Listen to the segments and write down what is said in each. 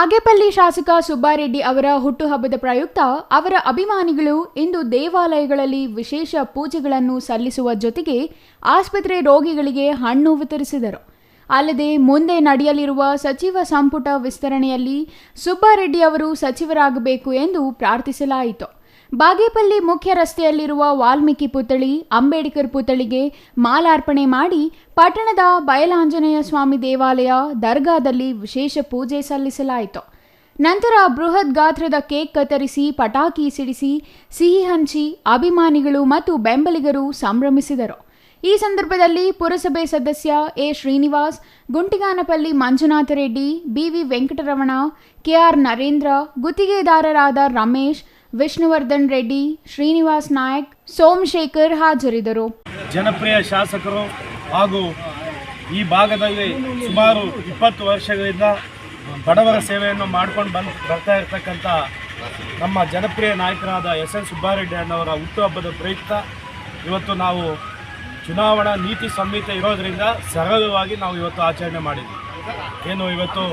ಬಾಗೇಪಲ್ಲಿ ಶಾಸಕ ಸುಬ್ಬಾರೆಡ್ಡಿ ಅವರ ಹುಟ್ಟುಹಬ್ಬದ ಪ್ರಯುಕ್ತ ಅವರ ಅಭಿಮಾನಿಗಳು ಇಂದು ದೇವಾಲಯಗಳಲ್ಲಿ ವಿಶೇಷ ಪೂಜೆಗಳನ್ನು ಸಲ್ಲಿಸುವ ಜೊತೆಗೆ ಆಸ್ಪತ್ರೆ ರೋಗಿಗಳಿಗೆ ಹಣ್ಣು ವಿತರಿಸಿದರು. ಅಲ್ಲದೆ ಮುಂದೆ ನಡೆಯಲಿರುವ ಸಚಿವ ಸಂಪುಟ ವಿಸ್ತರಣೆಯಲ್ಲಿ ಸುಬ್ಬಾರೆಡ್ಡಿ ಅವರು ಸಚಿವರಾಗಬೇಕು ಎಂದು ಪ್ರಾರ್ಥಿಸಲಾಯಿತು. ಬಾಗೇಪಲ್ಲಿ ಮುಖ್ಯ ರಸ್ತೆಯಲ್ಲಿರುವ ವಾಲ್ಮೀಕಿ ಪುತ್ಥಳಿ, ಅಂಬೇಡ್ಕರ್ ಪುತ್ಥಳಿಗೆ ಮಾಲಾರ್ಪಣೆ ಮಾಡಿ ಪಟ್ಟಣದ ಬಯಲಾಂಜನೇಯ ಸ್ವಾಮಿ ದೇವಾಲಯ ದರ್ಗಾದಲ್ಲಿ ವಿಶೇಷ ಪೂಜೆ ಸಲ್ಲಿಸಲಾಯಿತು. ನಂತರ ಬೃಹತ್ ಗಾತ್ರದ ಕೇಕ್ ಕತ್ತರಿಸಿ ಪಟಾಕಿ ಸಿಡಿಸಿ ಸಿಹಿ ಹಂಚಿ ಅಭಿಮಾನಿಗಳು ಮತ್ತು ಬೆಂಬಲಿಗರು ಸಂಭ್ರಮಿಸಿದರು. ಈ ಸಂದರ್ಭದಲ್ಲಿ ಪುರಸಭೆ ಸದಸ್ಯ A Srinivas, Guntiganapalli Manjunatha Reddy, BV Venkataramana, KR Narendra, ಗುತ್ತಿಗೆದಾರರಾದ ರಮೇಶ್, ವಿಷ್ಣುವರ್ಧನ್ ರೆಡ್ಡಿ, ಶ್ರೀನಿವಾಸ್ ನಾಯಕ್, ಸೋಮಶೇಖರ್ ಹಾಜರಿದ್ದರು. ಜನಪ್ರಿಯ ಶಾಸಕರು ಹಾಗೂ ಈ ಭಾಗದಲ್ಲಿ ಸುಮಾರು 20 ವರ್ಷಗಳಿಂದ ಬಡವರ ಸೇವೆಯನ್ನು ಮಾಡ್ಕೊಂಡು ಬರ್ತಾ ಇರತಕ್ಕಂಥ ನಮ್ಮ ಜನಪ್ರಿಯ ನಾಯಕರಾದ ಎಸ್.ಎನ್. ಸುಬ್ಬಾರೆಡ್ಡಿ ಅಣ್ಣವರ ಹುಟ್ಟುಹಬ್ಬದ ಪ್ರಯುಕ್ತ ಇವತ್ತು ನಾವು ಚುನಾವಣಾ ನೀತಿ ಸಂಹಿತೆ ಇರೋದರಿಂದ ಸರಳವಾಗಿ ನಾವು ಇವತ್ತು ಆಚರಣೆ ಮಾಡಿದ್ವಿ. ಏನು ಇವತ್ತು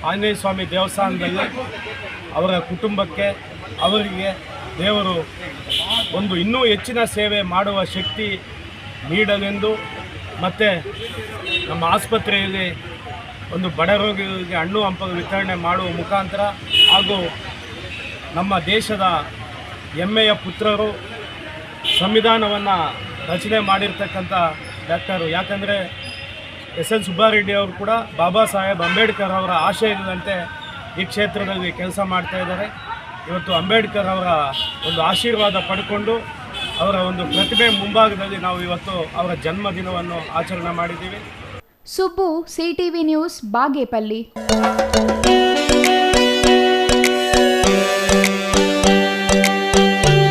ಆಂಜನೇಯ ಸ್ವಾಮಿ ದೇವಸ್ಥಾನದಲ್ಲಿ ಅವರ ಕುಟುಂಬಕ್ಕೆ, ಅವರಿಗೆ ದೇವರು ಒಂದು ಇನ್ನೂ ಹೆಚ್ಚಿನ ಸೇವೆ ಮಾಡುವ ಶಕ್ತಿ ನೀಡಲೆಂದು, ಮತ್ತು ನಮ್ಮ ಆಸ್ಪತ್ರೆಯಲ್ಲಿ ಒಂದು ಬಡ ರೋಗಿಗಳಿಗೆ ಹಣ್ಣು ಹಂಪಲು ವಿತರಣೆ ಮಾಡುವ ಮುಖಾಂತರ ಹಾಗೂ ನಮ್ಮ ದೇಶದ ಹೆಮ್ಮೆಯ ಪುತ್ರರು ಸಂವಿಧಾನವನ್ನು ರಚನೆ ಮಾಡಿರ್ತಕ್ಕಂಥ ಯಾಕಂದರೆ ಎಸ್.ಎನ್. ಸುಬ್ಬಾರೆಡ್ಡಿ ಅವರು ಕೂಡ ಬಾಬಾ ಸಾಹೇಬ್ ಅಂಬೇಡ್ಕರ್ ಅವರ ಆಶಯದಂತೆ ಈ ಕ್ಷೇತ್ರದಲ್ಲಿ ಕೆಲಸ ಮಾಡ್ತಾ ಇದ್ದಾರೆ. ಇವತ್ತು ಅಂಬೇಡ್ಕರ್ ಅವರ ಒಂದು ಆಶೀರ್ವಾದ ಪಡ್ಕೊಂಡು ಅವರ ಒಂದು ಪ್ರತಿಮೆ ಮುಂಭಾಗದಲ್ಲಿ ನಾವು ಇವತ್ತು ಅವರ ಜನ್ಮದಿನವನ್ನು ಆಚರಣೆ ಮಾಡಿದ್ದೀವಿ. Subbu, CTV news, Bagepalli.